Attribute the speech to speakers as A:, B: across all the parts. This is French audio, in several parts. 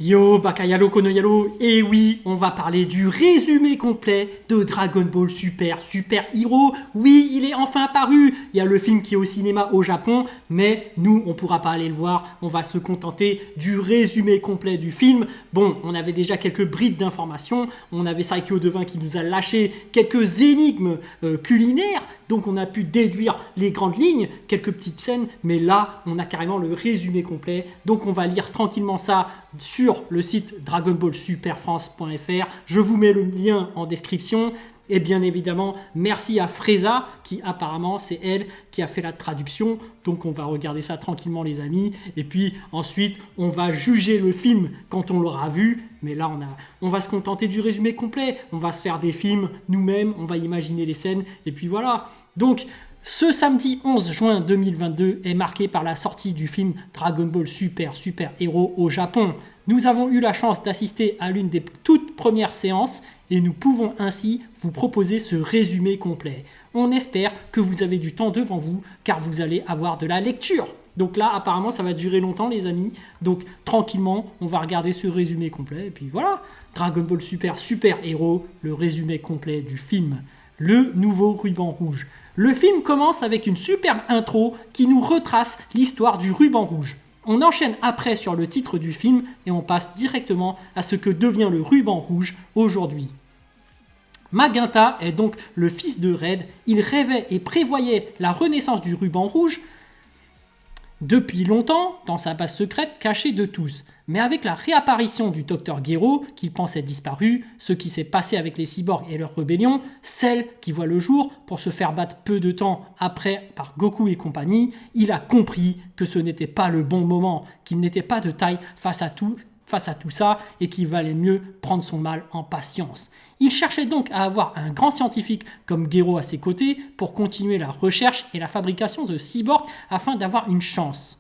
A: Yo, Bakayalo Konoyalo, et oui, on va parler du résumé complet de Dragon Ball Super Hero. Oui, il est enfin apparu. Il y a le film qui est au cinéma au Japon, mais nous, on pourra pas aller le voir. On va se contenter du résumé complet du film. Bon, on avait déjà quelques bribes d'informations. On avait Saikyo Devin qui nous a lâché quelques énigmes culinaires. Donc on a pu déduire les grandes lignes, quelques petites scènes, mais là, on a carrément le résumé complet. Donc on va lire tranquillement ça sur le site dragonballsuperfrance.fr. Je vous mets le lien en description. Et bien évidemment, merci à Freza, qui apparemment, c'est elle qui a fait la traduction. Donc on va regarder ça tranquillement les amis. Et puis ensuite, on va juger le film quand on l'aura vu. Mais là, on va se contenter du résumé complet. On va se faire des films nous-mêmes, on va imaginer les scènes. Et puis voilà. Donc, ce samedi 11 juin 2022 est marqué par la sortie du film Dragon Ball Super Hero au Japon. Nous avons eu la chance d'assister à l'une des toutes premières séances et nous pouvons ainsi vous proposer ce résumé complet. On espère que vous avez du temps devant vous car vous allez avoir de la lecture. Donc là, apparemment, ça va durer longtemps les amis. Donc tranquillement, on va regarder ce résumé complet. Et puis voilà, Dragon Ball Super Hero, le résumé complet du film. Le nouveau ruban rouge. Le film commence avec une superbe intro qui nous retrace l'histoire du ruban rouge. On enchaîne après sur le titre du film et on passe directement à ce que devient le ruban rouge aujourd'hui. Magenta est donc le fils de Red. Il rêvait et prévoyait la renaissance du ruban rouge depuis longtemps dans sa base secrète cachée de tous. Mais avec la réapparition du docteur Gero, qu'il pensait disparu, ce qui s'est passé avec les cyborgs et leur rébellion, celle qui voit le jour pour se faire battre peu de temps après par Goku et compagnie, il a compris que ce n'était pas le bon moment, qu'il n'était pas de taille face à tout ça et qu'il valait mieux prendre son mal en patience. Il cherchait donc à avoir un grand scientifique comme Gero à ses côtés pour continuer la recherche et la fabrication de cyborgs afin d'avoir une chance.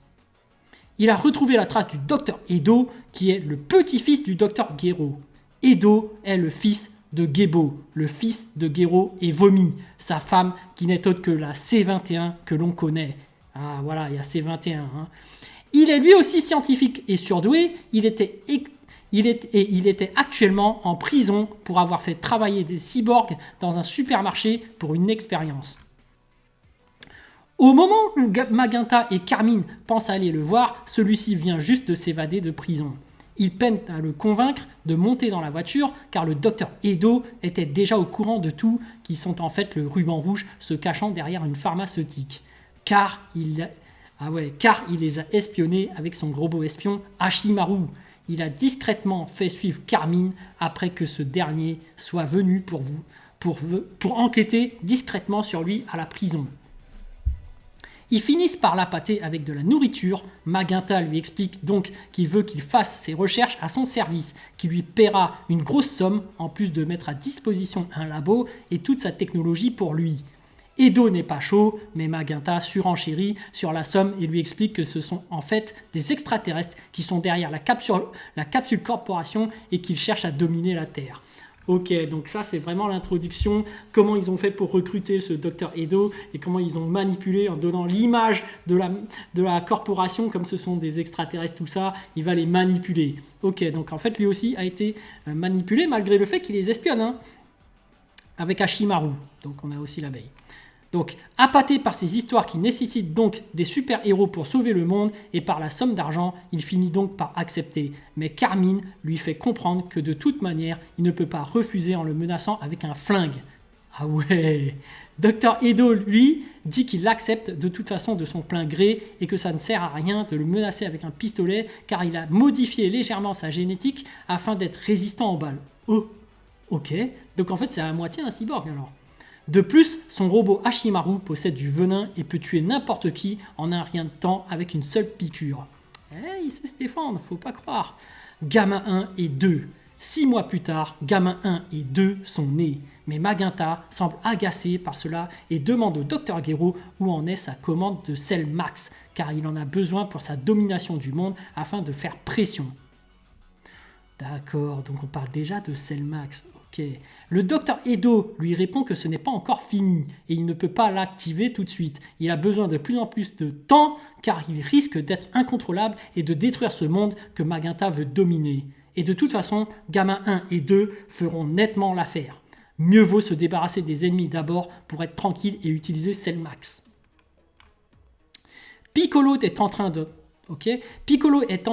A: Il a retrouvé la trace du docteur Edo, qui est le petit-fils du docteur Gero. Edo est le fils de Gebo, le fils de Gero et Vomi, sa femme qui n'est autre que la C21 que l'on connaît. Ah voilà, il y a C21. Hein. Il est lui aussi scientifique et surdoué. Il était actuellement en prison pour avoir fait travailler des cyborgs dans un supermarché pour une expérience. Au moment où Magenta et Carmine pensent aller le voir, celui-ci vient juste de s'évader de prison. Ils peinent à le convaincre de monter dans la voiture car le docteur Edo était déjà au courant de tout, qui sont en fait le ruban rouge se cachant derrière une pharmaceutique. Car il les a espionnés avec son robot espion Hashimaru. Il a discrètement fait suivre Carmine après que ce dernier soit venu pour enquêter discrètement sur lui à la prison. Ils finissent par l'appâter avec de la nourriture. Magenta lui explique donc qu'il veut qu'il fasse ses recherches à son service, qui lui paiera une grosse somme en plus de mettre à disposition un labo et toute sa technologie pour lui. Edo n'est pas chaud, mais Magenta surenchérit sur la somme et lui explique que ce sont en fait des extraterrestres qui sont derrière la capsule corporation et qu'ils cherchent à dominer la Terre. Ok, donc ça c'est vraiment l'introduction, comment ils ont fait pour recruter ce docteur Edo et comment ils ont manipulé en donnant l'image de la corporation, comme ce sont des extraterrestres, tout ça, il va les manipuler. Ok, donc en fait lui aussi a été manipulé malgré le fait qu'il les espionne, hein, avec Hashimaru, donc on a aussi l'abeille. Donc, appâté par ces histoires qui nécessitent donc des super-héros pour sauver le monde et par la somme d'argent, il finit donc par accepter. Mais Carmine lui fait comprendre que de toute manière, il ne peut pas refuser en le menaçant avec un flingue. Ah ouais. Dr Edo, lui, dit qu'il accepte de toute façon de son plein gré et que ça ne sert à rien de le menacer avec un pistolet car il a modifié légèrement sa génétique afin d'être résistant aux balles. Oh, ok. Donc en fait, c'est à moitié un cyborg alors. De plus, son robot Hashimaru possède du venin et peut tuer n'importe qui en un rien de temps avec une seule piqûre. Il sait se défendre, faut pas croire. Gamma 1 et 2. 6 mois plus tard, Gamma 1 et 2 sont nés. Mais Magenta semble agacé par cela et demande au Dr Gero où en est sa commande de Cell Max, car il en a besoin pour sa domination du monde afin de faire pression. D'accord, donc on parle déjà de Cell Max. Ok. Le docteur Edo lui répond que ce n'est pas encore fini et il ne peut pas l'activer tout de suite. Il a besoin de plus en plus de temps car il risque d'être incontrôlable et de détruire ce monde que Magenta veut dominer. Et de toute façon, Gamma 1 et 2 feront nettement l'affaire. Mieux vaut se débarrasser des ennemis d'abord pour être tranquille et utiliser Cellmax. Piccolo est en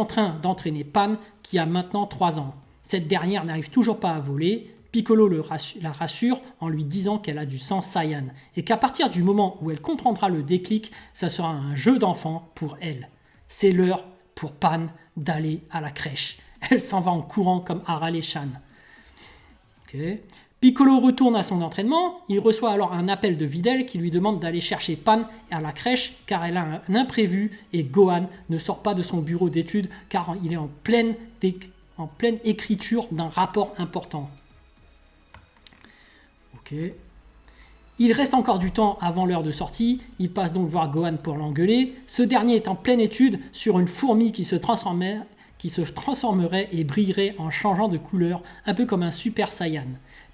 A: train d'entraîner Pan qui a maintenant 3 ans. Cette dernière n'arrive toujours pas à voler. Piccolo la rassure en lui disant qu'elle a du sang Saiyan et qu'à partir du moment où elle comprendra le déclic, ça sera un jeu d'enfant pour elle. C'est l'heure pour Pan d'aller à la crèche. Elle s'en va en courant comme Aral et Shan. Okay. Piccolo retourne à son entraînement. Il reçoit alors un appel de Videl qui lui demande d'aller chercher Pan à la crèche car elle a un imprévu et Gohan ne sort pas de son bureau d'études car il est en pleine écriture d'un rapport important. Okay. Il reste encore du temps avant l'heure de sortie. Il passe donc voir Gohan pour l'engueuler. Ce dernier est en pleine étude sur une fourmi qui se transformerait et brillerait en changeant de couleur, un peu comme un Super Saiyan.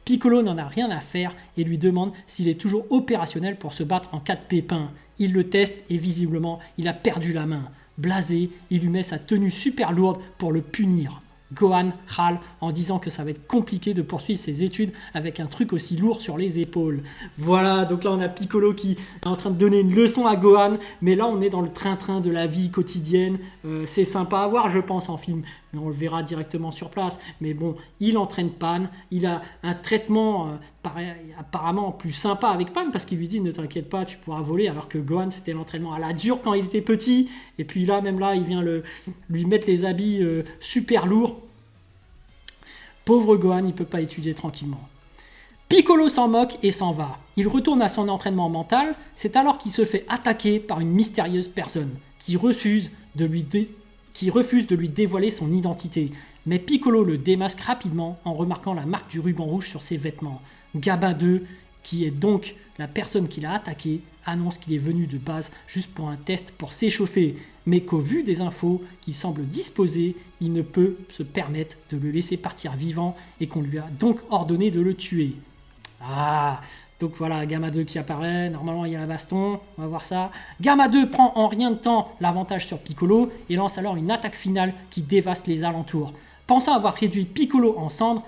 A: Piccolo n'en a rien à faire et lui demande s'il est toujours opérationnel pour se battre en cas de pépin. Il le teste et visiblement, il a perdu la main. Blasé, il lui met sa tenue super lourde pour le punir. Gohan râle en disant que ça va être compliqué de poursuivre ses études avec un truc aussi lourd sur les épaules. Voilà, donc là on a Piccolo qui est en train de donner une leçon à Gohan, mais là on est dans le train-train de la vie quotidienne. C'est sympa à voir, je pense, en film, mais on le verra directement sur place. Mais bon, il entraîne Pan, il a un traitement apparemment plus sympa avec Pan parce qu'il lui dit ne t'inquiète pas, tu pourras voler, alors que Gohan c'était l'entraînement à la dure quand il était petit. Et puis là, même là, il vient lui mettre les habits super lourds. Pauvre Gohan, il ne peut pas étudier tranquillement. Piccolo s'en moque et s'en va. Il retourne à son entraînement mental. C'est alors qu'il se fait attaquer par une mystérieuse personne qui refuse de lui dévoiler son identité. Mais Piccolo le démasque rapidement en remarquant la marque du ruban rouge sur ses vêtements. Gaba 2, qui est donc la personne qui l'a attaqué, annonce qu'il est venu de base juste pour un test pour s'échauffer, mais qu'au vu des infos qu'il semble disposer, il ne peut se permettre de le laisser partir vivant et qu'on lui a donc ordonné de le tuer. Ah, donc voilà, Gamma 2 qui apparaît, normalement il y a la baston, on va voir ça. Gamma 2 prend en rien de temps l'avantage sur Piccolo et lance alors une attaque finale qui dévaste les alentours. Pensant avoir réduit Piccolo en cendres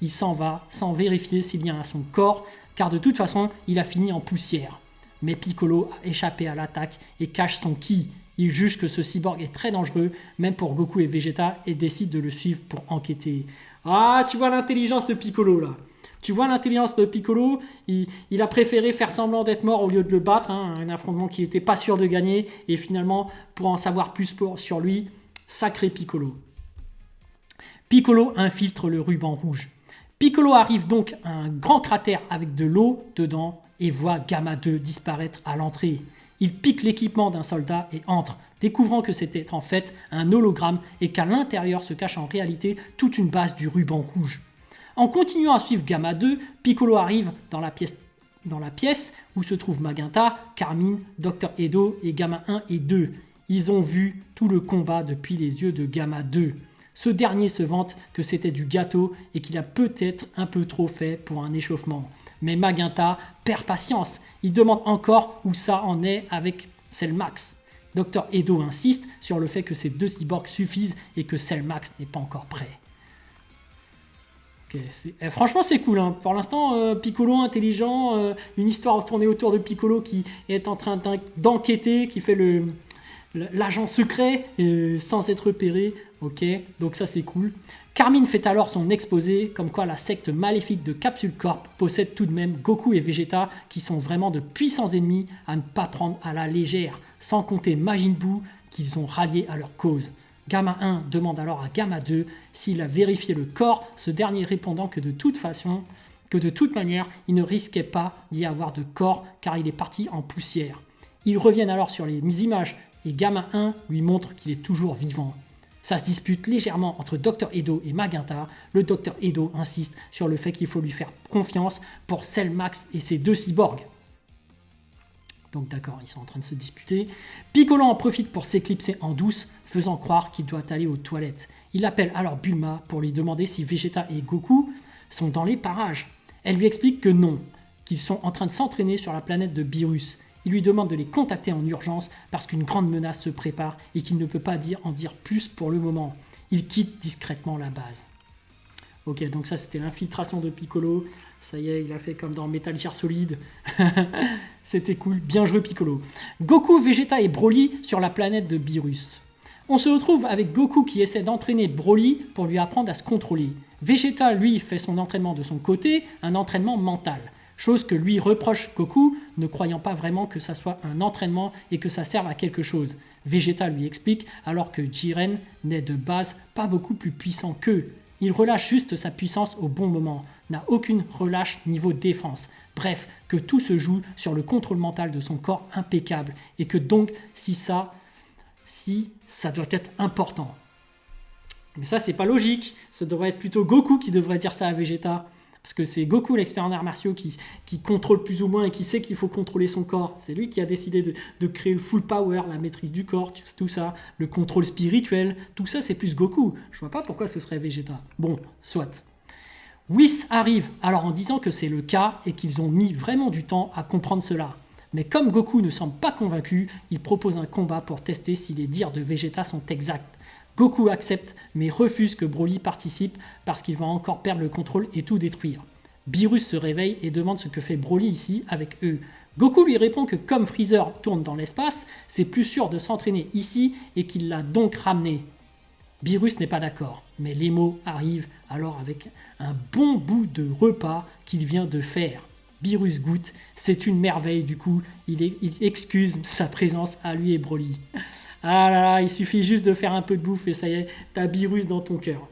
A: il s'en va sans vérifier s'il y a à son corps, car de toute façon, il a fini en poussière. Mais Piccolo a échappé à l'attaque et cache son ki. Il juge que ce cyborg est très dangereux, même pour Goku et Vegeta, et décide de le suivre pour enquêter. Ah, tu vois l'intelligence de Piccolo, là. Tu vois l'intelligence de Piccolo, il a préféré faire semblant d'être mort au lieu de le battre, un affrontement qu'il n'était pas sûr de gagner, et finalement, pour en savoir plus sur lui, sacré Piccolo. Piccolo infiltre le ruban rouge. Piccolo arrive donc à un grand cratère avec de l'eau dedans et voit Gamma 2 disparaître à l'entrée. Il pique l'équipement d'un soldat et entre, découvrant que c'était en fait un hologramme et qu'à l'intérieur se cache en réalité toute une base du ruban rouge. En continuant à suivre Gamma 2, Piccolo arrive dans la pièce où se trouvent Magenta, Carmine, Dr Edo et Gamma 1 et 2. Ils ont vu tout le combat depuis les yeux de Gamma 2. Ce dernier se vante que c'était du gâteau et qu'il a peut-être un peu trop fait pour un échauffement. Mais Magenta perd patience. Il demande encore où ça en est avec Cellmax. Dr Edo insiste sur le fait que ces 2 cyborgs suffisent et que Cellmax n'est pas encore prêt. Franchement c'est cool, hein. Pour l'instant Piccolo intelligent, une histoire tournée autour de Piccolo qui est en train d'enquêter, qui fait l'agent secret sans être repéré. Ok, donc ça c'est cool. Carmine fait alors son exposé, comme quoi la secte maléfique de Capsule Corp possède tout de même Goku et Vegeta, qui sont vraiment de puissants ennemis à ne pas prendre à la légère, sans compter Majin Buu qu'ils ont rallié à leur cause. Gamma 1 demande alors à Gamma 2 s'il a vérifié le corps, ce dernier répondant que de toute manière, il ne risquait pas d'y avoir de corps car il est parti en poussière. Ils reviennent alors sur les images et Gamma 1 lui montre qu'il est toujours vivant. Ça se dispute légèrement entre Dr Edo et Magenta. Le Dr Edo insiste sur le fait qu'il faut lui faire confiance pour Cellmax et ses 2 cyborgs. Donc d'accord, ils sont en train de se disputer. Piccolo en profite pour s'éclipser en douce, faisant croire qu'il doit aller aux toilettes. Il appelle alors Bulma pour lui demander si Vegeta et Goku sont dans les parages. Elle lui explique que non, qu'ils sont en train de s'entraîner sur la planète de Beerus. Il lui demande de les contacter en urgence parce qu'une grande menace se prépare et qu'il ne peut pas en dire plus pour le moment. Il quitte discrètement la base. Ok, donc ça c'était l'infiltration de Piccolo. Ça y est, il a fait comme dans Metal Gear Solid. C'était cool, bien joué Piccolo. Goku, Vegeta et Broly sur la planète de Beerus. On se retrouve avec Goku qui essaie d'entraîner Broly pour lui apprendre à se contrôler. Vegeta, lui, fait son entraînement de son côté, un entraînement mental. Chose que lui reproche Goku, ne croyant pas vraiment que ça soit un entraînement et que ça serve à quelque chose. Vegeta lui explique alors que Jiren n'est de base pas beaucoup plus puissant qu'eux. Il relâche juste sa puissance au bon moment, n'a aucune relâche niveau défense. Bref, que tout se joue sur le contrôle mental de son corps impeccable et que donc si ça doit être important. Mais ça c'est pas logique, ça devrait être plutôt Goku qui devrait dire ça à Vegeta. Parce que c'est Goku, l'expert en arts martiaux, qui contrôle plus ou moins et qui sait qu'il faut contrôler son corps. C'est lui qui a décidé de créer le full power, la maîtrise du corps, tout ça, le contrôle spirituel. Tout ça, c'est plus Goku. Je vois pas pourquoi ce serait Vegeta. Bon, soit. Whis arrive alors en disant que c'est le cas et qu'ils ont mis vraiment du temps à comprendre cela. Mais comme Goku ne semble pas convaincu, il propose un combat pour tester si les dires de Vegeta sont exacts. Goku accepte, mais refuse que Broly participe parce qu'il va encore perdre le contrôle et tout détruire. Beerus se réveille et demande ce que fait Broly ici avec eux. Goku lui répond que comme Freezer tourne dans l'espace, c'est plus sûr de s'entraîner ici et qu'il l'a donc ramené. Beerus n'est pas d'accord, mais Lemo arrive alors avec un bon bout de repas qu'il vient de faire. Beerus goûte, c'est une merveille du coup, il excuse sa présence à lui et Broly. Ah là là, il suffit juste de faire un peu de bouffe et ça y est, t'as Beerus dans ton cœur.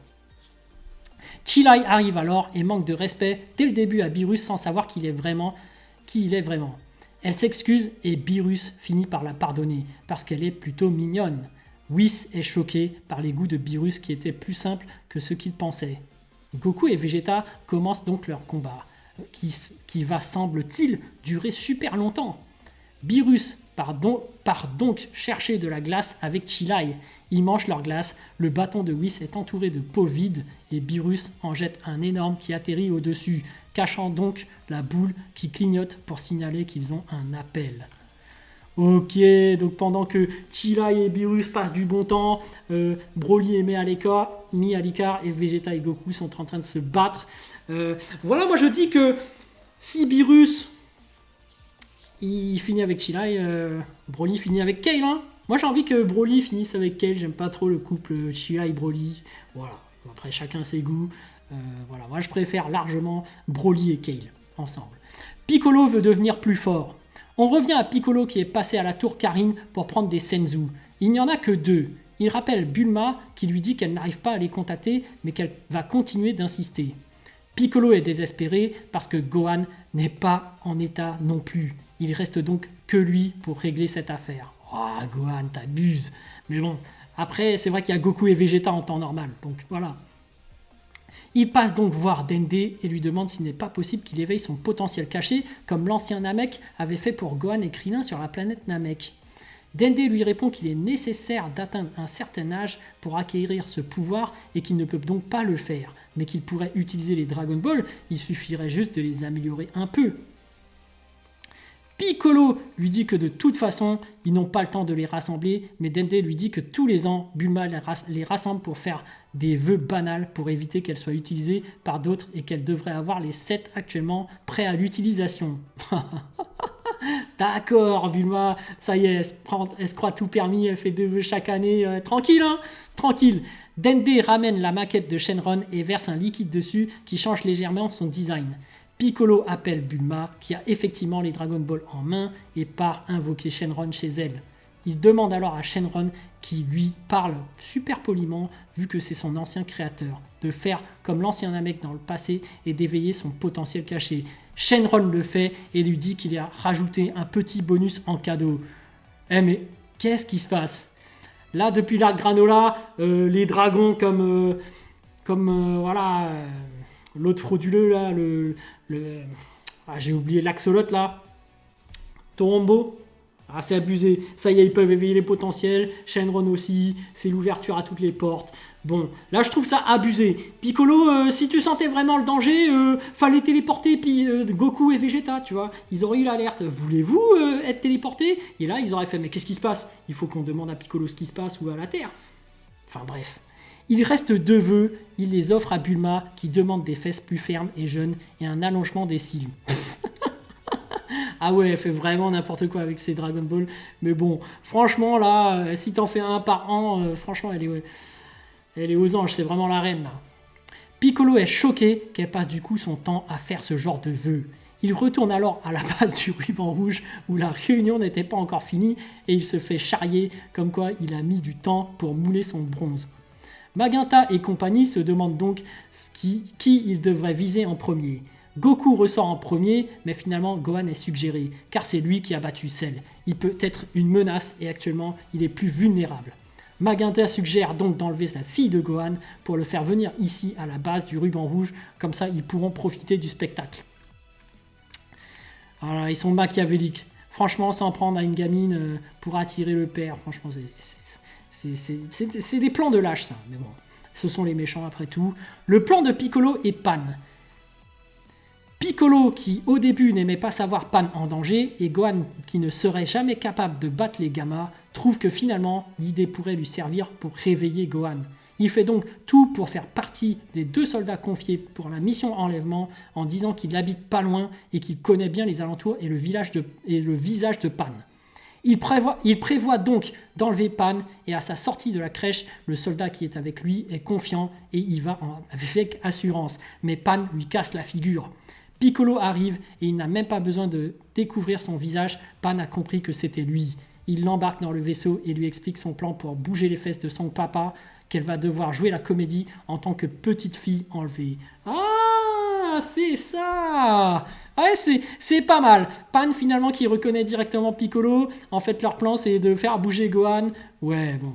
A: Chilai arrive alors et manque de respect dès le début à Beerus sans savoir qui il est vraiment. Elle s'excuse et Beerus finit par la pardonner parce qu'elle est plutôt mignonne. Whis est choqué par les goûts de Beerus qui étaient plus simples que ce qu'il pensait. Goku et Vegeta commencent donc leur combat qui va, semble-t-il, durer super longtemps. Beerus part donc chercher de la glace avec Chilai. Ils mangent leur glace, le bâton de Whis est entouré de peau vide et Beerus en jette un énorme qui atterrit au-dessus, cachant donc la boule qui clignote pour signaler qu'ils ont un appel. Ok, donc pendant que Chilai et Beerus passent du bon temps, Broly est mis à l'écart et Vegeta et Goku sont en train de se battre. Voilà, moi je dis que si Beerus il finit avec Chilai, Broly finit avec Kale. Hein. Moi j'ai envie que Broly finisse avec Kale, j'aime pas trop le couple Chilai-Broly. Voilà, après chacun ses goûts. Voilà, moi je préfère largement Broly et Kale ensemble. Piccolo veut devenir plus fort. On revient à Piccolo qui est passé à la tour Karin pour prendre des Senzu. Il n'y en a que 2. Il rappelle Bulma qui lui dit qu'elle n'arrive pas à les contacter mais qu'elle va continuer d'insister. Piccolo est désespéré parce que Gohan n'est pas en état non plus. Il reste donc que lui pour régler cette affaire. Oh Gohan, t'abuses. Mais bon, après c'est vrai qu'il y a Goku et Vegeta en temps normal, donc voilà. Il passe donc voir Dende et lui demande s'il n'est pas possible qu'il éveille son potentiel caché comme l'ancien Namek avait fait pour Gohan et Krillin sur la planète Namek. Dende lui répond qu'il est nécessaire d'atteindre un certain âge pour acquérir ce pouvoir et qu'il ne peut donc pas le faire, mais qu'il pourrait utiliser les Dragon Ball, il suffirait juste de les améliorer un peu. Piccolo lui dit que de toute façon, ils n'ont pas le temps de les rassembler, mais Dende lui dit que tous les ans, Bulma les rassemble pour faire des vœux banals pour éviter qu'elles soient utilisées par d'autres et qu'elle devrait avoir les 7 actuellement prêts à l'utilisation. D'accord, Bulma, ça y est, elle se croit tout permis, elle fait 2 vœux chaque année, tranquille, hein, tranquille. Dende ramène la maquette de Shenron et verse un liquide dessus qui change légèrement son design. Piccolo appelle Bulma, qui a effectivement les Dragon Ball en main, et part invoquer Shenron chez elle. Il demande alors à Shenron, qui lui parle super poliment, vu que c'est son ancien créateur, de faire comme l'ancien Namek dans le passé et d'éveiller son potentiel caché. Shenron le fait et lui dit qu'il a rajouté un petit bonus en cadeau. Eh mais qu'est-ce qui se passe? Là, depuis l'arc Granola, les dragons comme voilà... l'autre frauduleux là, j'ai oublié l'axolote là, Torombo, c'est abusé, ça y est ils peuvent éveiller les potentiels, Shenron aussi, c'est l'ouverture à toutes les portes, Bon, là je trouve ça abusé. Piccolo, si tu sentais vraiment le danger, fallait téléporter, puis Goku et Vegeta, tu vois. Ils auraient eu l'alerte. Voulez-vous être téléportés? Et là, ils auraient fait, mais qu'est-ce qui se passe? Il faut qu'on demande à Piccolo ce qui se passe ou à la Terre. Enfin bref. Il reste 2 vœux. Il les offre à Bulma, qui demande des fesses plus fermes et jeunes et un allongement des cils. Ah ouais, elle fait vraiment n'importe quoi avec ses Dragon Ball. Mais bon, franchement, là, si t'en fais un par an, franchement, elle est aux anges. C'est vraiment la reine, là. Piccolo est choqué qu'elle passe du coup son temps à faire ce genre de vœux. Il retourne alors à la base du ruban rouge où la réunion n'était pas encore finie et il se fait charrier comme quoi il a mis du temps pour mouler son bronze. Magenta et compagnie se demandent donc qui il devrait viser en premier. Goku ressort en premier, mais finalement Gohan est suggéré, car c'est lui qui a battu Cell. Il peut être une menace et actuellement il est plus vulnérable. Magenta suggère donc d'enlever la fille de Gohan pour le faire venir ici à la base du ruban rouge, comme ça ils pourront profiter du spectacle. Voilà, ils sont machiavéliques. Franchement, s'en prendre à une gamine pour attirer le père, franchement c'est des plans de lâche ça, mais bon, ce sont les méchants après tout. Le plan de Piccolo est Pan. Piccolo, qui au début n'aimait pas savoir Pan en danger, et Gohan, qui ne serait jamais capable de battre les Gamma, trouve que finalement l'idée pourrait lui servir pour réveiller Gohan. Il fait donc tout pour faire partie des 2 soldats confiés pour la mission enlèvement en disant qu'il habite pas loin et qu'il connaît bien les alentours et le visage de Pan. Il prévoit donc d'enlever Pan et à sa sortie de la crèche, le soldat qui est avec lui est confiant et y va avec assurance. Mais Pan lui casse la figure. Piccolo arrive et il n'a même pas besoin de découvrir son visage. Pan a compris que c'était lui. Il l'embarque dans le vaisseau et lui explique son plan pour bouger les fesses de son papa, qu'elle va devoir jouer la comédie en tant que petite fille enlevée. Ah, c'est ça! Ouais, c'est pas mal. Pan finalement qui reconnaît directement Piccolo. En fait, leur plan c'est de faire bouger Gohan. Ouais, bon.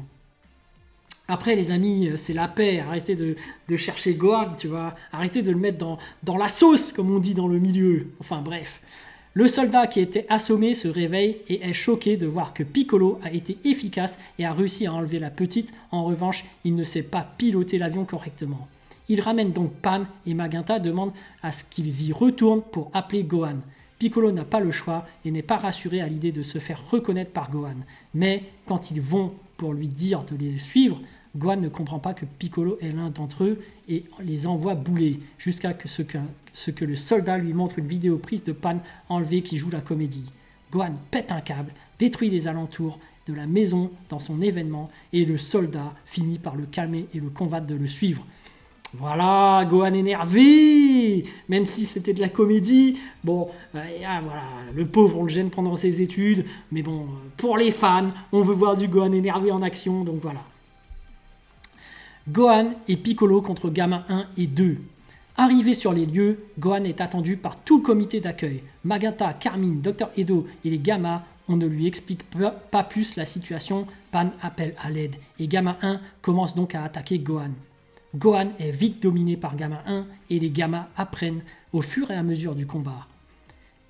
A: Après, les amis, c'est la paix. Arrêtez de chercher Gohan, tu vois. Arrêtez de le mettre dans la sauce, comme on dit dans le milieu. Enfin, bref. Le soldat qui était assommé se réveille et est choqué de voir que Piccolo a été efficace et a réussi à enlever la petite. En revanche, il ne sait pas piloter l'avion correctement. Il ramène donc Pan et Magenta demande à ce qu'ils y retournent pour appeler Gohan. Piccolo n'a pas le choix et n'est pas rassuré à l'idée de se faire reconnaître par Gohan. Mais quand ils vont pour lui dire de les suivre, Gohan ne comprend pas que Piccolo est l'un d'entre eux et les envoie bouler, jusqu'à ce que le soldat lui montre une vidéo prise de Pan enlevé qui joue la comédie. Gohan pète un câble, détruit les alentours de la maison dans son événement et le soldat finit par le calmer et le convaincre de le suivre. Voilà, Gohan énervé, même si c'était de la comédie. Bon, voilà, le pauvre, on le gêne pendant ses études, mais bon, pour les fans, on veut voir du Gohan énervé en action, donc voilà. Gohan et Piccolo contre Gamma 1 et 2. Arrivé sur les lieux, Gohan est attendu par tout le comité d'accueil. Magenta, Carmine, Dr. Edo et les Gamma, on ne lui explique pas plus la situation. Pan appelle à l'aide et Gamma 1 commence donc à attaquer Gohan. Gohan est vite dominé par Gamma 1 et les Gamma apprennent au fur et à mesure du combat.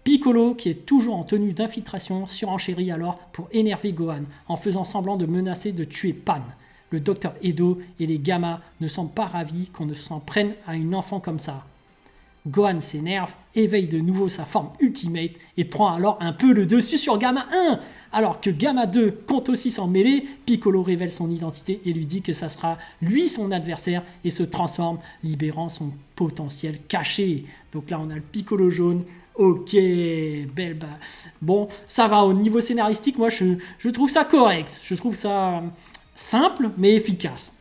A: Piccolo, qui est toujours en tenue d'infiltration, surenchérit alors pour énerver Gohan en faisant semblant de menacer de tuer Pan. Le Dr. Edo et les Gamma ne sont pas ravis qu'on ne s'en prenne à une enfant comme ça. Gohan s'énerve, éveille de nouveau sa forme ultimate et prend alors un peu le dessus sur Gamma 1. Alors que Gamma 2 compte aussi s'en mêler, Piccolo révèle son identité et lui dit que ça sera lui son adversaire et se transforme, libérant son potentiel caché. Donc là on a le Piccolo jaune. Ok, belle bah. Bon, ça va, au niveau scénaristique, moi je trouve ça correct. Je trouve ça simple mais efficace.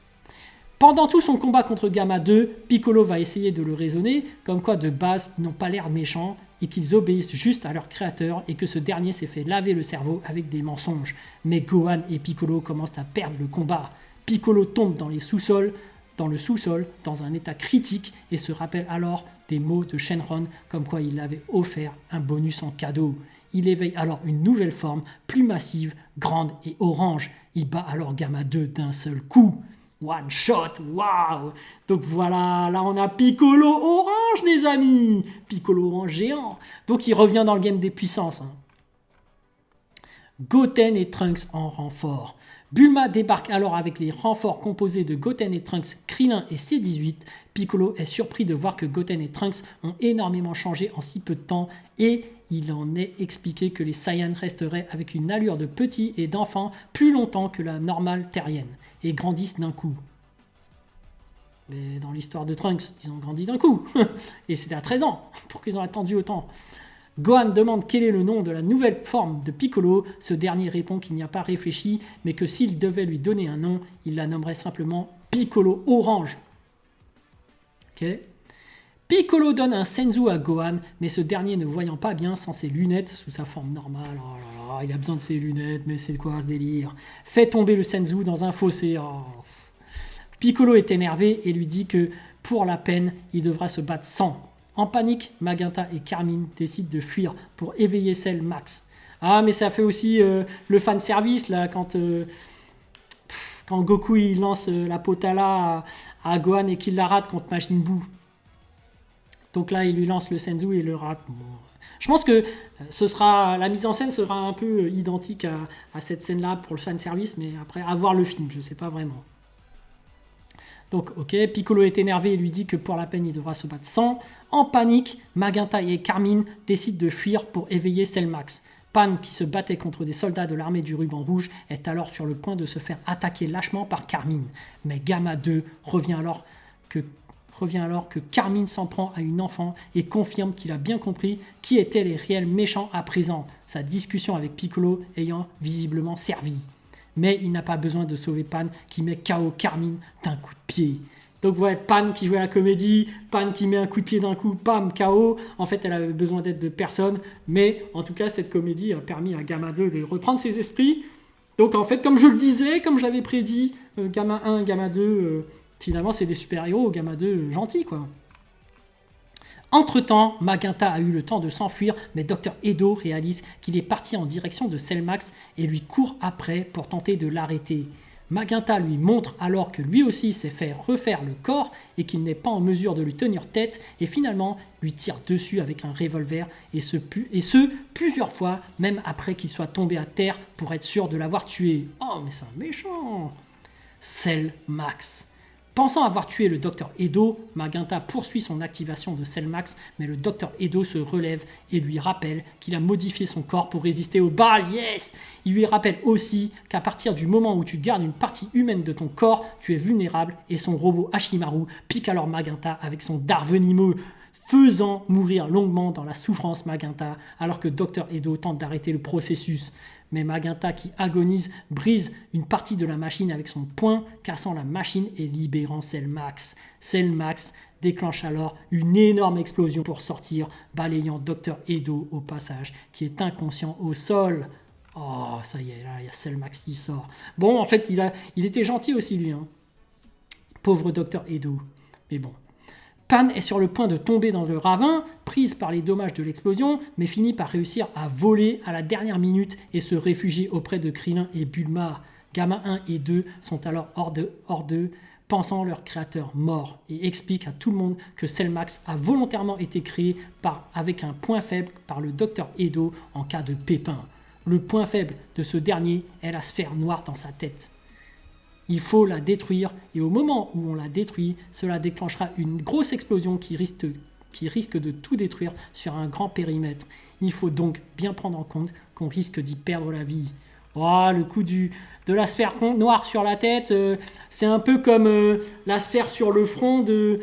A: Pendant tout son combat contre Gamma 2, Piccolo va essayer de le raisonner, comme quoi de base ils n'ont pas l'air méchants et qu'ils obéissent juste à leur créateur et que ce dernier s'est fait laver le cerveau avec des mensonges. Mais Gohan et Piccolo commencent à perdre le combat. Piccolo tombe dans le sous-sol, dans un état critique et se rappelle alors des mots de Shenron comme quoi il avait offert un bonus en cadeau. Il éveille alors une nouvelle forme, plus massive, grande et orange. Il bat alors Gamma 2 d'un seul coup. One shot, waouh! Donc voilà, là on a Piccolo orange les amis! Piccolo orange géant. Donc il revient dans le game des puissances. Goten et Trunks en renfort. Bulma débarque alors avec les renforts composés de Goten et Trunks, Krillin et C-18. Piccolo est surpris de voir que Goten et Trunks ont énormément changé en si peu de temps et il en est expliqué que les Saiyans resteraient avec une allure de petits et d'enfants plus longtemps que la normale terrienne et grandissent d'un coup. Mais dans l'histoire de Trunks, ils ont grandi d'un coup. Et c'était à 13 ans. Pourquoi ils ont attendu autant? Gohan demande quel est le nom de la nouvelle forme de Piccolo. Ce dernier répond qu'il n'y a pas réfléchi, mais que s'il devait lui donner un nom, il la nommerait simplement Piccolo Orange. Ok. Piccolo donne un Senzu à Gohan, mais ce dernier ne voyant pas bien sans ses lunettes sous sa forme normale, oh là là, il a besoin de ses lunettes, mais c'est quoi ce délire? Fait tomber le Senzu dans un fossé. Oh. Piccolo est énervé et lui dit que pour la peine, il devra se battre sans. En panique, Magenta et Carmine décident de fuir pour éveiller Cell Max. Ah, mais ça fait aussi le fanservice, là, quand Goku il lance la Potala à Gohan et qu'il la rate contre Majin Buu. Donc là, il lui lance le Senzu et il le rate. Bon. Je pense que la mise en scène sera un peu identique à cette scène-là pour le fanservice, mais après, à voir le film, je ne sais pas vraiment. Donc, ok, Piccolo est énervé et lui dit que pour la peine, il devra se battre sans. En panique, Magenta et Carmine décident de fuir pour éveiller Cell Max. Pan, qui se battait contre des soldats de l'armée du ruban rouge, est alors sur le point de se faire attaquer lâchement par Carmine. Mais Gamma 2 revient alors que Carmine s'en prend à une enfant et confirme qu'il a bien compris qui étaient les réels méchants à présent, sa discussion avec Piccolo ayant visiblement servi. Mais il n'a pas besoin de sauver Pan qui met KO Carmine d'un coup de pied. Donc ouais, Pan qui jouait à la comédie, Pan qui met un coup de pied d'un coup, pam, KO. En fait, elle avait besoin d'aide de personne. Mais en tout cas, cette comédie a permis à Gamma 2 de reprendre ses esprits. Donc en fait, comme je le disais, comme je l'avais prédit, Gamma 1, Gamma 2, finalement c'est des super-héros, Gamma 2 gentils quoi. Entre-temps, Magenta a eu le temps de s'enfuir, mais Dr Edo réalise qu'il est parti en direction de Cell Max et lui court après pour tenter de l'arrêter. Magenta lui montre alors que lui aussi s'est fait refaire le corps et qu'il n'est pas en mesure de lui tenir tête et finalement lui tire dessus avec un revolver et ce plusieurs fois, même après qu'il soit tombé à terre pour être sûr de l'avoir tué. Oh mais c'est un méchant! Cell Max. Pensant avoir tué le Dr Edo, Magenta poursuit son activation de Cell Max, mais le Dr Edo se relève et lui rappelle qu'il a modifié son corps pour résister aux balles. Yes! Il lui rappelle aussi qu'à partir du moment où tu gardes une partie humaine de ton corps, tu es vulnérable et son robot Hashimaru pique alors Magenta avec son dard venimeux, faisant mourir longuement dans la souffrance Magenta alors que Dr Edo tente d'arrêter le processus. Mais Magenta qui agonise brise une partie de la machine avec son poing, cassant la machine et libérant Cell Max. Cell Max déclenche alors une énorme explosion pour sortir, balayant Dr Edo au passage, qui est inconscient au sol. Oh, ça y est, là, il y a Cell Max qui sort. Bon, en fait, il était gentil aussi, lui. Hein. Pauvre Dr Edo. Mais bon. Pan est sur le point de tomber dans le ravin, prise par les dommages de l'explosion, mais finit par réussir à voler à la dernière minute et se réfugier auprès de Krillin et Bulma. Gamma 1 et 2 sont alors hors d'eux, pensant leur créateur mort, et expliquent à tout le monde que Cell Max a volontairement été créé avec un point faible par le Dr Edo en cas de pépin. Le point faible de ce dernier est la sphère noire dans sa tête. Il faut la détruire et au moment où on la détruit, cela déclenchera une grosse explosion qui risque de tout détruire sur un grand périmètre. Il faut donc bien prendre en compte qu'on risque d'y perdre la vie. Oh, le coup de la sphère noire sur la tête, c'est un peu comme la sphère sur le front de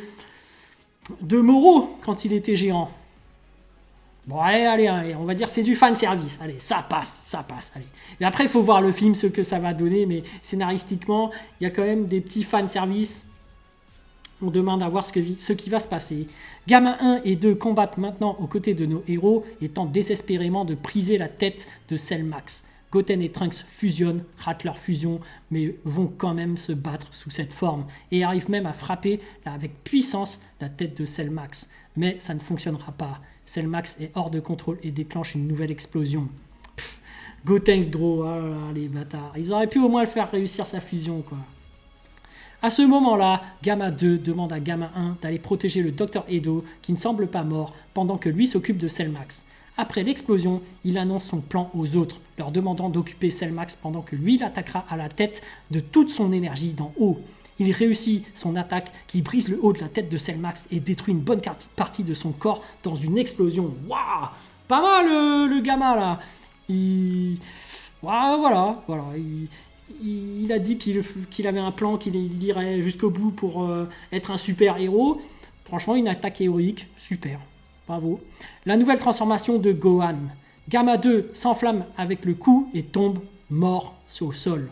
A: Moro quand il était géant. Bon, allez, on va dire c'est du fan service. Allez, ça passe. Allez. Et après, il faut voir le film, ce que ça va donner, mais scénaristiquement, il y a quand même des petits fan service. On demande à voir ce qui va se passer. Gamma 1 et 2 combattent maintenant aux côtés de nos héros et tentent désespérément de briser la tête de Cell Max. Goten et Trunks fusionnent, ratent leur fusion, mais vont quand même se battre sous cette forme et arrivent même à frapper avec puissance la tête de Cell Max. Mais ça ne fonctionnera pas. Cell Max est hors de contrôle et déclenche une nouvelle explosion. Gotenks gros, oh là là, les bâtards. Ils auraient pu au moins le faire réussir sa fusion, quoi. À ce moment-là, Gamma 2 demande à Gamma 1 d'aller protéger le Dr Edo, qui ne semble pas mort, pendant que lui s'occupe de Cell Max. Après l'explosion, il annonce son plan aux autres, leur demandant d'occuper Cellmax pendant que lui l'attaquera à la tête de toute son énergie d'en haut. Il réussit son attaque qui brise le haut de la tête de Cellmax et détruit une bonne partie de son corps dans une explosion. Waouh! Pas mal le gamin là. Voilà. Il a dit qu'il avait un plan, qu'il irait jusqu'au bout pour être un super héros. Franchement, une attaque héroïque, super. Bravo. La nouvelle transformation de Gohan. Gamma 2 s'enflamme avec le coup et tombe mort au sol.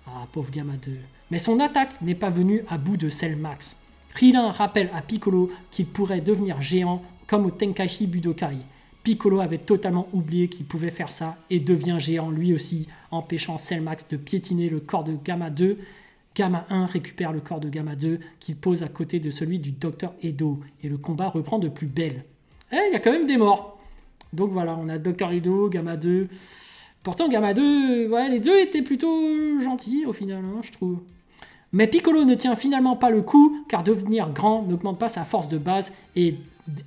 A: Ah, pauvre Gamma 2. Mais son attaque n'est pas venue à bout de Cellmax. Krillin rappelle à Piccolo qu'il pourrait devenir géant comme au Tenkaichi Budokai. Piccolo avait totalement oublié qu'il pouvait faire ça et devient géant lui aussi, empêchant Cellmax de piétiner le corps de Gamma 2. Gamma 1 récupère le corps de Gamma 2 qu'il pose à côté de celui du Dr Edo et le combat reprend de plus belle. Il y a quand même des morts. Donc voilà, on a Dr Edo, Gamma 2. Pourtant Gamma 2, les deux étaient plutôt gentils au final, je trouve. Mais Piccolo ne tient finalement pas le coup car devenir grand n'augmente pas sa force de base et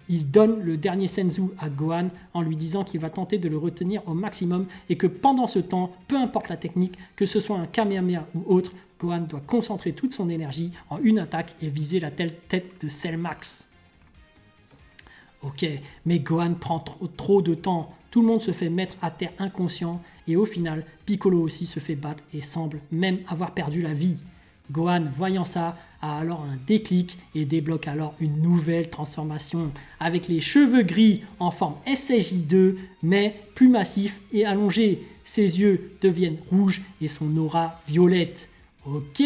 A: il donne le dernier Senzu à Gohan en lui disant qu'il va tenter de le retenir au maximum et que pendant ce temps, peu importe la technique, que ce soit un Kamehameha ou autre, Gohan doit concentrer toute son énergie en une attaque et viser la tête de Cellmax. Ok, mais Gohan prend trop de temps, tout le monde se fait mettre à terre inconscient et au final, Piccolo aussi se fait battre et semble même avoir perdu la vie. Gohan, voyant ça, a alors un déclic et débloque alors une nouvelle transformation avec les cheveux gris en forme SSJ2 mais plus massifs et allongés. Ses yeux deviennent rouges et son aura violette. Ok,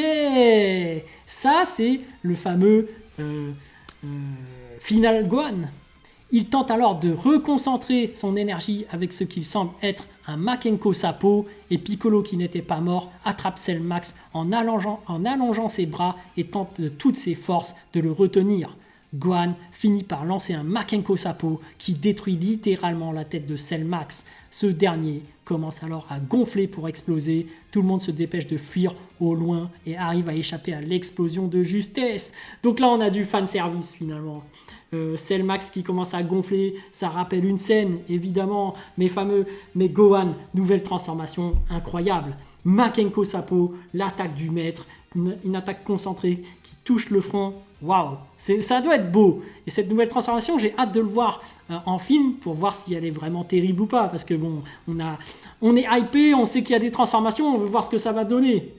A: ça c'est le fameux Final Gohan. Il tente alors de reconcentrer son énergie avec ce qu'il semble être un Makenko Sapo et Piccolo qui n'était pas mort attrape Cellmax en allongeant ses bras et tente de toutes ses forces de le retenir. Gohan finit par lancer un Makenko Sapo qui détruit littéralement la tête de Cellmax. Ce dernier commence alors à gonfler pour exploser. Tout le monde se dépêche de fuir au loin et arrive à échapper à l'explosion de justesse. Donc là on a du fanservice finalement. Cellmax qui commence à gonfler, ça rappelle une scène évidemment, mais Gohan, nouvelle transformation incroyable. Makenko Sapo, l'attaque du maître, une attaque concentrée qui touche le front. Waouh, ça doit être beau. Et cette nouvelle transformation, j'ai hâte de le voir en film pour voir si elle est vraiment terrible ou pas. Parce que bon, on est hypé, on sait qu'il y a des transformations, on veut voir ce que ça va donner.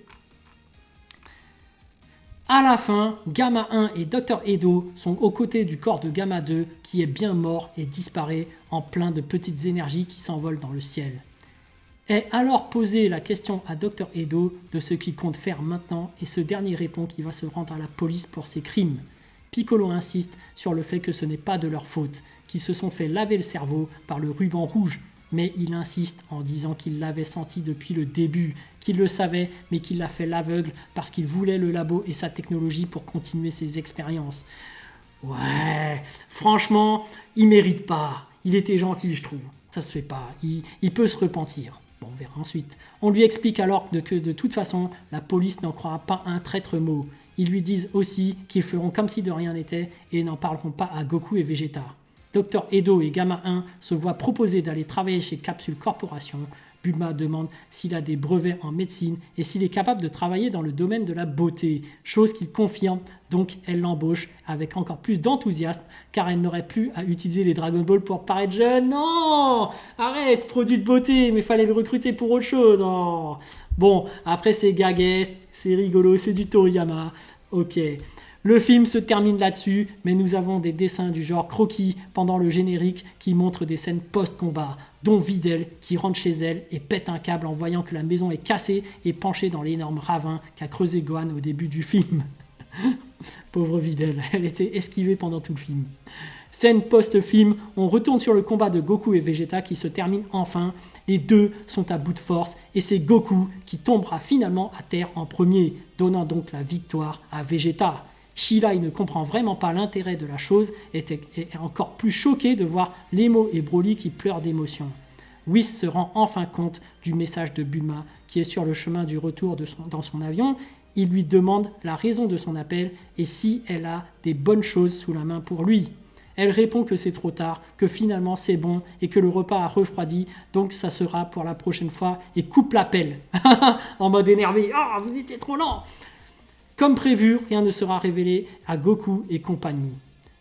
A: À la fin, Gamma 1 et Dr Edo sont aux côtés du corps de Gamma 2 qui est bien mort et disparaît en plein de petites énergies qui s'envolent dans le ciel. Est alors posée la question à Dr Edo de ce qu'il compte faire maintenant et ce dernier répond qu'il va se rendre à la police pour ses crimes. Piccolo insiste sur le fait que ce n'est pas de leur faute, qu'ils se sont fait laver le cerveau par le ruban rouge, mais il insiste en disant qu'il l'avait senti depuis le début, qu'il le savait mais qu'il l'a fait l'aveugle parce qu'il voulait le labo et sa technologie pour continuer ses expériences. Ouais, franchement, il mérite pas. Il était gentil, je trouve. Ça se fait pas. Il peut se repentir. Bon, on verra ensuite. On lui explique alors que de toute façon, la police n'en croira pas un traître mot. Ils lui disent aussi qu'ils feront comme si de rien n'était et n'en parleront pas à Goku et Vegeta. Dr Edo et Gamma 1 se voient proposer d'aller travailler chez Capsule Corporation. Bulma demande s'il a des brevets en médecine et s'il est capable de travailler dans le domaine de la beauté, chose qu'il confirme, donc elle l'embauche avec encore plus d'enthousiasme car elle n'aurait plus à utiliser les Dragon Ball pour paraître jeune. Non, arrête, produit de beauté, mais fallait le recruter pour autre chose. Oh. Bon, après c'est gaguesque, c'est rigolo, c'est du Toriyama, ok. Le film se termine là-dessus, mais nous avons des dessins du genre croquis pendant le générique qui montrent des scènes post-combat, dont Videl qui rentre chez elle et pète un câble en voyant que la maison est cassée et penchée dans l'énorme ravin qu'a creusé Gohan au début du film. Pauvre Videl, elle était esquivée pendant tout le film. Scène post-film, on retourne sur le combat de Goku et Vegeta qui se termine enfin. Les deux sont à bout de force et c'est Goku qui tombera finalement à terre en premier, donnant donc la victoire à Vegeta. Sheila, il ne comprend vraiment pas l'intérêt de la chose et est encore plus choqué de voir Lemo et Broly qui pleurent d'émotion. Whis se rend enfin compte du message de Bulma qui est sur le chemin du retour dans son avion. Il lui demande la raison de son appel et si elle a des bonnes choses sous la main pour lui. Elle répond que c'est trop tard, que finalement c'est bon et que le repas a refroidi, donc ça sera pour la prochaine fois et coupe l'appel. En mode énervé, « Oh, vous étiez trop lent !» Comme prévu, rien ne sera révélé à Goku et compagnie.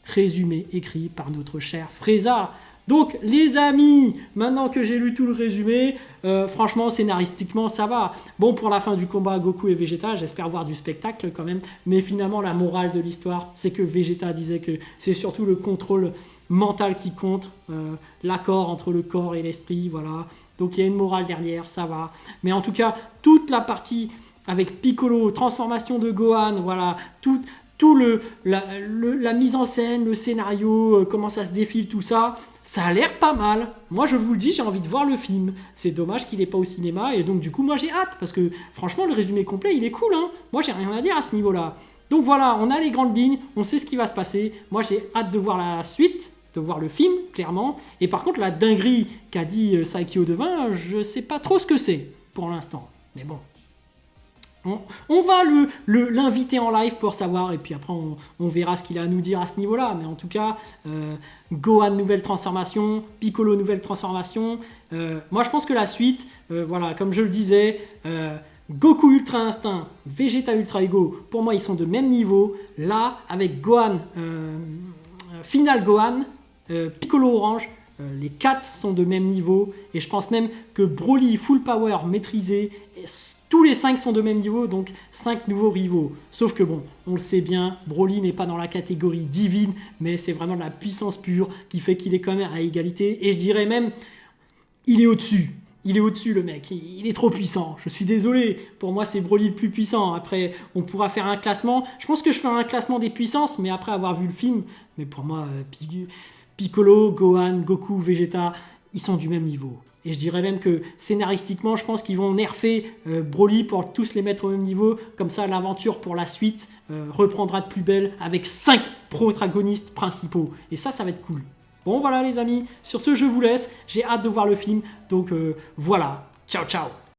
A: Résumé écrit par notre cher Frieza. Donc les amis, maintenant que j'ai lu tout le résumé, franchement scénaristiquement ça va. Bon, pour la fin du combat Goku et Vegeta, j'espère voir du spectacle quand même, mais finalement la morale de l'histoire, c'est que Vegeta disait que c'est surtout le contrôle mental qui compte, l'accord entre le corps et l'esprit, voilà. Donc il y a une morale derrière, ça va. Mais en tout cas, toute la partie avec Piccolo, transformation de Gohan, voilà, tout la mise en scène, le scénario, comment ça se défile, tout ça, ça a l'air pas mal. Moi, je vous le dis, j'ai envie de voir le film. C'est dommage qu'il n'est pas au cinéma, et donc du coup, moi, j'ai hâte, parce que franchement, le résumé complet, il est cool, hein. Moi, j'ai rien à dire à ce niveau-là. Donc voilà, on a les grandes lignes, on sait ce qui va se passer. Moi, j'ai hâte de voir la suite, de voir le film, clairement. Et par contre, la dinguerie qu'a dit Saikyo Devin, je sais pas trop ce que c'est, pour l'instant. Mais bon. On va l'inviter en live pour savoir, et puis après on verra ce qu'il a à nous dire à ce niveau-là. Mais en tout cas, Gohan nouvelle transformation, Piccolo nouvelle transformation. Moi je pense que la suite, voilà, comme je le disais, Goku Ultra Instinct, Vegeta Ultra Ego, pour moi ils sont de même niveau. Là, avec Gohan, Final Gohan, Piccolo Orange, les 4 sont de même niveau. Et je pense même que Broly Full Power maîtrisé, tous les 5 sont de même niveau, donc 5 nouveaux rivaux. Sauf que bon, on le sait bien, Broly n'est pas dans la catégorie divine, mais c'est vraiment de la puissance pure qui fait qu'il est quand même à égalité. Et je dirais même, il est au-dessus. Il est au-dessus le mec, il est trop puissant. Je suis désolé, pour moi c'est Broly le plus puissant. Après, on pourra faire un classement. Je pense que je ferai un classement des puissances, mais après avoir vu le film, mais pour moi, Piccolo, Gohan, Goku, Vegeta, ils sont du même niveau. Et je dirais même que scénaristiquement, je pense qu'ils vont nerfer Broly pour tous les mettre au même niveau. Comme ça, l'aventure pour la suite reprendra de plus belle avec 5 protagonistes principaux. Et ça va être cool. Bon, voilà les amis. Sur ce, je vous laisse. J'ai hâte de voir le film. Donc voilà. Ciao, ciao.